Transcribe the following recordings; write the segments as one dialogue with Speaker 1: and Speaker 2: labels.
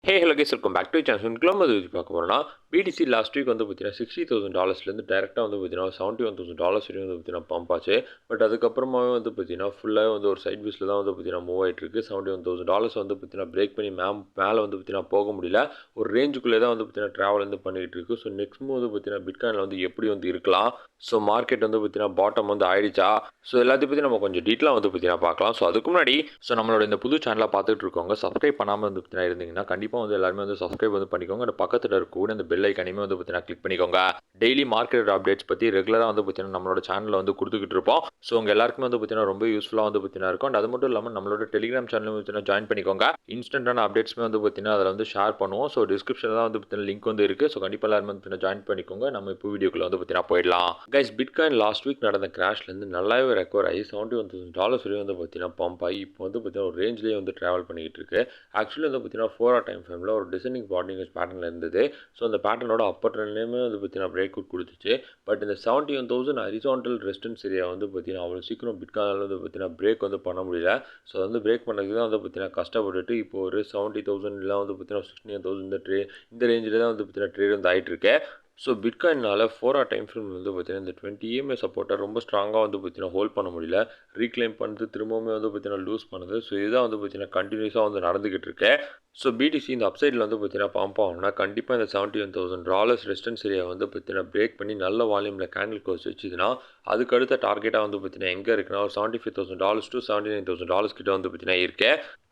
Speaker 1: Hello guys, welcome back to channel. இன்னைக்கு வந்து பார்க்க போகிறோம்னா, பிடிசி லாஸ்ட் வீக் வந்து பார்த்தீங்கன்னா $60,000 டேரெக்டாக வந்து பார்த்தீங்கன்னா $71,000 வரையும் வந்து பார்த்தீங்கன்னா பம்ப் ஆச்சு. பட் அதுக்கப்புறமாவே வந்து பார்த்தீங்கன்னா ஃபுல்லாக வந்து ஒரு சைட் பீஸில் தான் வந்து பார்த்தீங்கன்னா மூவ் ஆகிட்டு இருக்கு. $71,000 வந்து பார்த்தீங்கன்னா பிரேக் பண்ணி மேலே வந்து பார்த்தீங்கன்னா போக முடியல. ஒரு ரேஞ்சுக்குள்ளே தான் வந்து பார்த்தீங்கன்னா ட்ராவல் வந்து பண்ணிகிட்டு இருக்கு. ஸோ நெக்ஸ்ட் மூவ் வந்து பார்த்தீங்கன்னா பிட்காயினில் வந்து எப்படி வந்து இருக்கலாம், ஸோ மார்க்கெட் வந்து பார்த்தீங்கன்னா பாட்டம் வந்து ஆயிடுச்சா, ஸோ எல்லாத்தையும் பற்றி நம்ம கொஞ்சம் டீட்டெயிலாக வந்து பார்த்தீங்கன்னா பார்க்கலாம். ஸோ அதுக்கு முன்னாடி நம்மளோட இந்த புது சேனலை பார்த்துட்டு இருக்கவங்க சப்ஸ்கிரைப் பண்ணாமல் வந்து பார்த்தீங்கன்னா இருந்தீங்கன்னா கண்டிப்பாக வந்து எல்லாருமே வந்து சப்ஸ்கிரைப் வந்து பண்ணிக்கோங்க. அந்த பக்கத்தில் இருக்கக்கூடிய அந்த பெல் ஐக்கானையுமே வந்து பார்த்தீங்கன்னா கிளிக் பண்ணிக்கோங்க. டெய்லி மார்க்கெட் அப்டேட்ஸ் பற்றி ரெகுலராக வந்து பார்த்தீங்கன்னா நம்மளோட சேனலில் வந்து கொடுத்துக்கிட்டு இருப்போம். ஸோ உங்கள் எல்லாருக்குமே வந்து பார்த்தீங்கன்னா ரொம்ப யூஸ்ஃபுல்லாக வந்து பார்த்தீங்கன்னா இருக்கும். அண்ட் அது மட்டும் இல்லாமல் நம்மளோட டெலிகிராம் சேனலும் பார்த்தீங்கன்னா ஜாயின் பண்ணிக்கோங்க. இன்ஸ்டன்டான அப்டேட்ஸ்மே வந்து பார்த்தீங்கன்னா அதில் வந்து ஷேர் பண்ணுவோம். ஸோ டிஸ்கிரிப்ஷனில் தான் வந்து பார்த்தீங்கன்னா லிங்க் வந்து இருக்குது. ஸோ கண்டிப்பாக எல்லாருமே வந்து பார்த்தீங்கன்னா ஜாயின் பண்ணிக்கோங்க. நம்ம இப்போ வீடியோக்குள்ள வந்து பார்த்தீங்கன்னா போயிடலாம். கைஸ், பிட்காயின் லாஸ்ட் வீக் நடந்த கிராஷ்லேருந்து நல்லாவே ரெக்கவர் ஆகி $71,000 வரையும் வந்து பார்த்தீங்கன்னா பம்ப் ஆகி இப்போ வந்து பார்த்தீங்கன்னா ஒரு ரேஞ்சிலேயே வந்து ட்ராவல் பண்ணிக்கிட்டு இருக்கு. ஆக்சுவலி வந்து பார்த்தீங்கன்னா 4 hour டைம் ஃப்ரேமில் ஒரு டிசைனிங் பாடிங் பேட்டர்னில் இருந்தது. ஸோ அந்த பேட்டர்னோட அப்பர் ட்ரெண்ட்லேயுமே வந்து பார்த்தீங்கன்னா பிரேக் அவுட் கொடுத்துச்சு. பட் இந்த 71,000 ஹரிசான்டல் ரெசிஸ்டன்ஸ் ஏரியா வந்து பார்த்தீங்கன்னா அவ்வளோ சீக்கிரம் பிட்காயினில் வந்து பார்த்தீங்கன்னா பிரேக் வந்து பண்ண முடியல. ஸோ வந்து பிரேக் பண்ணுறதுக்கு தான் வந்து பார்த்தீங்கன்னா கஷ்டப்பட்டுட்டு இப்போ ஒரு 70,000 இல்லை வந்து பார்த்தீங்கன்னா 69,000 இந்த ரேஞ்சில் தான் வந்து பார்த்தீங்கன்னா ட்ரேட் வந்து ஆகிட்டு இருக்கு. ஸோ பிட்காயினால் 4 hour டைம் ஃப்ரேம் வந்து பார்த்தீங்கன்னா இந்த 20 EMA சப்போர்ட்டை ரொம்ப ஸ்ட்ராங்காக வந்து பார்த்தீங்கன்னா ஹோல்ட் பண்ண முடியல. ரீக்ளைம் பண்ணுறது திரும்பவுமே வந்து பார்த்தீங்கன்னா லூஸ் பண்ணுது. ஸோ இதுதான் வந்து பார்த்தீங்கன்னா கண்டினியூஸாக வந்து நடந்துக்கிட்டு இருக்கு. ஸோ பிடிசி இந்த அப்சைடில் வந்து பார்த்தீங்கன்னா பம்ப் ஆகும்னா கண்டிப்பாக இந்த $71,000 ரெசிஸ்டன்ஸ் ஏரியா வந்து பார்த்தீங்கன்னா பிரேக் பண்ணி நல்ல வால்யூமில் கேண்டில் க்ளோஸ் வச்சுதுன்னா அதுக்கு அடுத்த டார்கெட்டாக வந்து பார்த்தீங்கன்னா எங்கே இருக்குன்னா ஒரு $75,000 to $79,000 கிட்ட வந்து பார்த்தீங்கன்னா இருக்கு.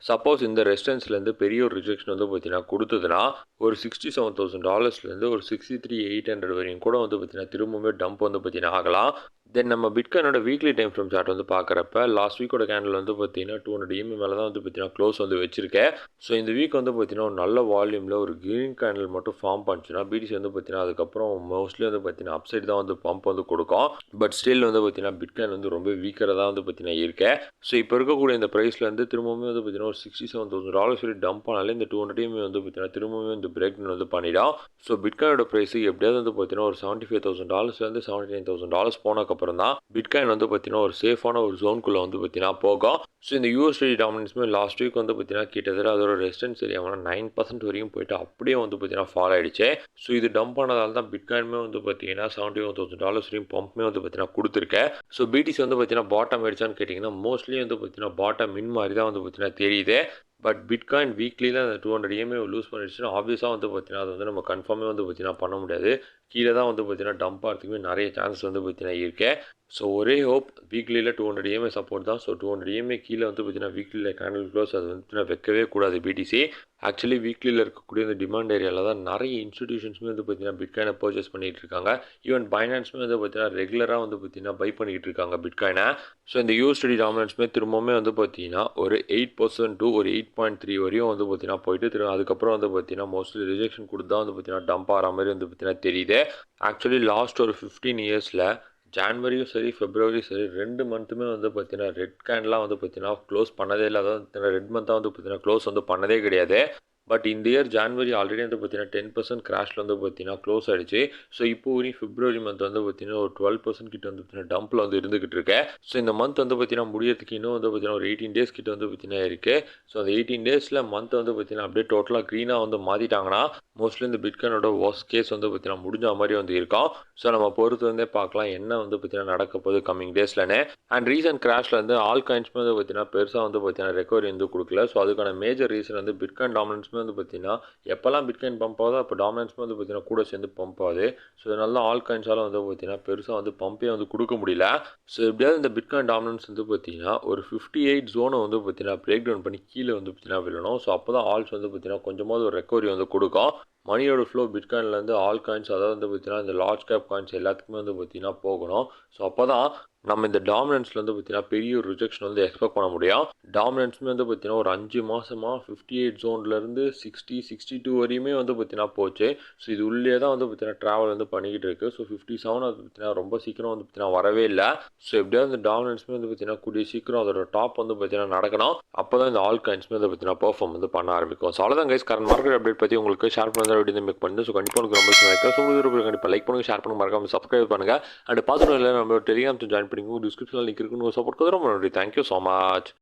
Speaker 1: சப்போஸ் இந்த ரெசிஸ்டன்ஸ்லேருந்து பெரிய ஒரு ரிஜெக்ஷன் வந்து பார்த்தீங்கன்னா கொடுத்ததுன்னா ஒரு $67,000 ஒரு 63,800 வரையும் கூட வந்து பார்த்தீங்கன்னா திரும்பவுமே டம்ப் வந்து பார்த்தீங்கன்னா ஆகலாம். தென் நம்ம பிட்காயினோட வீக்லி டைம் ஃப்ரேம் சார்ட் வந்து பார்க்குறப்ப லாஸ்ட் வீக்கோட கேண்டில் வந்து பார்த்தீங்கன்னா 200 EMA மேலே தான் வந்து பார்த்தீங்கன்னா க்ளோஸ் வந்து வச்சிருக்கேன். ஸோ இந்த வீக் வந்து பார்த்தீங்கன்னா ஒரு நல்ல வால்யூமில் ஒரு க்ரீன் கேண்டில் மட்டும் ஃபார்ம் பண்ணிச்சுன்னா பிடிசி வந்து பார்த்தீங்கன்னா அதுக்கப்புறம் மோஸ்ட்லி வந்து பார்த்தீங்கன்னா அப்சைட் தான் வந்து பம்ப் வந்து கொடுக்கும். பட் ஸ்டில் வந்து பார்த்தீங்கன்னா பிட்காயின் வந்து ரொம்ப வீக்கராக தான் வந்து பார்த்தீங்கன்னா இருக்கேன். ஸோ இப்போ இருக்கக்கூடிய இந்த ப்ரைஸ்லேருந்து திரும்பவுமே வந்து பார்த்தீங்கன்னா ஒரு $67,000 வரை டம்ப் பண்ணாலே இந்த 200 EMA வந்து பார்த்தீங்கன்னா திரும்பவுமே இந்த பிரேக் டவுன் வந்து பண்ணிடும். ஸோ பிட்காயினோட ப்ரைஸ் எப்படியாவது வந்து பார்த்தீங்கன்னா ஒரு $75,000 $79,000 போனதுக்கப்புறம் தான் பிட்காயின் வந்து பார்த்தீங்கன்னா ஒரு சேஃபான ஒரு ஜோனுக்குள்ளே வந்து பார்த்தீங்கன்னா போகும். ஸோ இந்த USD டாமினன்ஸுமே லாஸ்ட் வீக் வந்து பார்த்தீங்கன்னா கிட்டத்தட்ட அதோட ரெசிஸ்டன்ஸ் ஏரியாவான 9% வரையும் போயிட்டு அப்படியே வந்து பார்த்தீங்கன்னா ஃபால் ஆகிடுச்சு. ஸோ இது டம்ப் பண்ணதால் தான் பிட்காயினுமே வந்து பார்த்தீங்கன்னா $71,000 வரையும் பம்ப்மே வந்து பார்த்தீங்கன்னா கொடுத்துருக்கேன். ஸோ பிடிசி வந்து பார்த்தீங்கன்னா பாட்டம் ஆயிடுச்சான்னு கேட்டிங்கன்னா மோஸ்ட்லி வந்து பார்த்தீங்கன்னா பாட்டம் மின் மாதிரி தான் வந்து பார்த்தீங்கன்னா தெரியுது. பட் பிட்காயின் வீக்லியில் அந்த 200 EMA லூஸ் பண்ணிடுச்சுன்னா ஆப்வியஸாக வந்து பார்த்தீங்கன்னா அது வந்து நம்ம கன்ஃபார்மே வந்து பார்த்தீங்கன்னா பண்ண முடியாது. கீழே தான் வந்து பார்த்தீங்கன்னா டம்ப் ஆகிறதுக்குமே நிறைய சான்ஸ் வந்து பார்த்தீங்கன்னா இருக்கு. ஸோ ஒரே ஹோப் வீக்லியில் 200 EMA சப்போர்ட் தான். ஸோ 200 EMA கீழே வந்து பார்த்தீங்கன்னா வீக்லியில் கேண்டில் க்ளோஸ் அது வந்து வைக்கவே கூடாது பிடிசி. ஆக்சுவலி வீக்லியில் இருக்கக்கூடிய இந்த டிமாண்ட் ஏரியாவில் தான் நிறைய இன்ஸ்டிடியூஷன்ஸுமே வந்து பார்த்தீங்கன்னா பிட்காயினை பர்ச்சேஸ் பண்ணிகிட்டு இருக்காங்க. ஈவன் பைனான்ஸுமே வந்து பார்த்தீங்கன்னா ரெகுலராக வந்து பார்த்தீங்கன்னா பை பண்ணிக்கிட்டு இருக்காங்க பிட்காயினை. ஸோ இந்த USD டாமினன்ஸுமே திரும்பவுமே வந்து பார்த்தீங்கன்னா ஒரு 8% to ஒரு 8.3 வரையும் வந்து பார்த்தீங்கன்னா போயிட்டு அதுக்கப்புறம் வந்து பார்த்தீங்கன்னா மோஸ்ட்லி ரிஜெக்ஷன் கொடுத்து தான் வந்து பார்த்தீங்கன்னா டம்ப் ஆகிற மாதிரி வந்து பார்த்தீங்கன்னா தெரியுது. ஆக்சுவலி லாஸ்ட் ஒரு 15 இயர்ஸில் ஜான்வரியும் சரி ஃபெப்ரவரியும் சரி 2 மந்த்துமே வந்து பார்த்தீங்கன்னா ரெட் கேண்ட்லாம் வந்து பார்த்தீங்கன்னா க்ளோஸ் பண்ணதே இல்லை. அதாவது ரெட் மந்த்தாக வந்து பார்த்தீங்கன்னா க்ளோஸ் வந்து பண்ணதே கிடையாது. பட் இந்த இயர் ஜான்வரி ஆல்ரெடி வந்து பார்த்தீங்கன்னா 10% கிராஷில் வந்து பார்த்தீங்கன்னா க்ளோஸ் ஆகிடுச்சு. ஸோ இப்போ வரையும் பிப்ரவரி மந்த் வந்து பார்த்தீங்கன்னா ஒரு 12% கிட்ட வந்து பார்த்தீங்கன்னா டம்பில் வந்து இருந்துகிட்டு இருக்கேன். ஸோ இந்த மந்த் வந்து பார்த்தீங்கன்னா முடியறதுக்கு இன்னும் வந்து பார்த்தீங்கன்னா ஒரு 18 days கிட்ட வந்து பார்த்தீங்கன்னா இருக்குது. ஸோ அந்த 18 daysல மந்த் வந்து பார்த்தீங்கன்னா அப்படியே டோட்டலாக க்ரீனாக வந்து மாற்றிட்டாங்கன்னா மோஸ்ட்லி இந்த பிட்காயினோட ஒர்ஸ்ட் கேஸ் வந்து பார்த்தீங்கன்னா முடிஞ்ச மாதிரி வந்து இருக்கும். ஸோ நம்ம பொறுத்து வந்தே பார்க்கலாம் என்ன வந்து பார்த்தீங்கன்னா நடக்க போகுது கம்மிங் டேஸ்லன்னு. அண்ட் ரீசன்ட் கிராஷில் வந்து ஆல் காயின்ஸுமே வந்து பார்த்தீங்கன்னா பெருசாக வந்து பார்த்தீங்கன்னா ரெக்கவரி வந்து கொடுக்கல. ஸோ அதுக்கான மேஜர் ரீசன் வந்து பிட்காயின் டாமினன்ஸுமே வந்து பார்த்தீங்கன்னா எப்போல்லாம் பிட்காயின் பம்ப் ஆகுதோ அப்போ டாமினன்ஸுமே வந்து பார்த்தீங்கன்னா கூட சேர்ந்து பம்ப் ஆகுது. ஸோ இதனால ஆல் காயின்ஸால் வந்து பார்த்தீங்கன்னா பெருசாக வந்து பம்பே வந்து கொடுக்க முடியல. ஸோ எப்படியாவது இந்த பிட்காயின் டாமினன்ஸ் வந்து பார்த்தீங்கன்னா ஒரு 58 ஜோனை வந்து பார்த்தீங்கன்னா பிரேக் டவுன் பண்ணி கீழே வந்து பார்த்தீங்கன்னா விழணும். ஸோ அப்போ தான் ஆல்ஸ் வந்து பார்த்தீங்கன்னா கொஞ்சமாவது ஒரு ரெக்கவரி வந்து கொடுக்கும். மணியோட ஃப்ளோ பிட்காயின்லேருந்து ஆல் காயின்ஸ் அதாவது வந்து பார்த்தீங்கன்னா இந்த லார்ஜ் கேப் காயின்ஸ் எல்லாத்துக்குமே வந்து பார்த்தீங்கன்னா போகணும். ஸோ அப்போ தான் நம்ம இந்த டாமினன்ஸில் வந்து பார்த்தீங்கன்னா பெரிய ஒரு ரிஜெக்ஷன் வந்து எக்ஸ்பெக்ட் பண்ண முடியும். டாமினன்ஸுமே வந்து பார்த்தீங்கன்னா ஒரு 5 மாதமாக 58 ஜோன்லேருந்து 60 62 வரையுமே வந்து பார்த்தீங்கன்னா போச்சு. ஸோ இது உள்ளே தான் வந்து பார்த்தீங்கன்னா ட்ராவல் வந்து பண்ணிக்கிட்டு இருக்குது. ஸோ 57 அது பார்த்தீங்கன்னா ரொம்ப சீக்கிரம் வந்து பார்த்தீங்கன்னா வரவே இல்லை. ஸோ எப்படியாவது இந்த டாமினன்ஸுமே வந்து பார்த்தீங்கன்னா கூடிய சீக்கிரம் அதோட டாப் வந்து பார்த்தீங்கன்னா நடக்கணும். அப்போ தான் இந்த ஆல் காயின்ஸுமே வந்து பார்த்தீங்கன்னா பெர்ஃபார்ம் வந்து பண்ண ஆரம்பிக்கும். ஸோ அவ்வளோதான் கைஸ், கரண்ட் மார்க்கெட் அப்டேட் பற்றி உங்களுக்கு ஷேர் பண்ண வீடியோ மேக் பண்ணுது. ஸோ கண்டிப்பாக உங்களுக்கு ரொம்ப பிடிக்கும். ஸோ உங்களுக்கு கண்டிப்பாக லைக் பண்ணுங்கள், ஷேர் பண்ணுங்கள், மறக்காம சப்ஸ்கிரைப் பண்ணுங்கள். அண்ட் பார்த்துட்டு நம்ம டெலிகிராம் ஜாயின் பண்ணிக்கோங்க. டிஸ்கிரிப்ஷனில் லிங்க் இருக்குன்னு சப்போர்ட் கொடுக்குறோம். Thank you so much.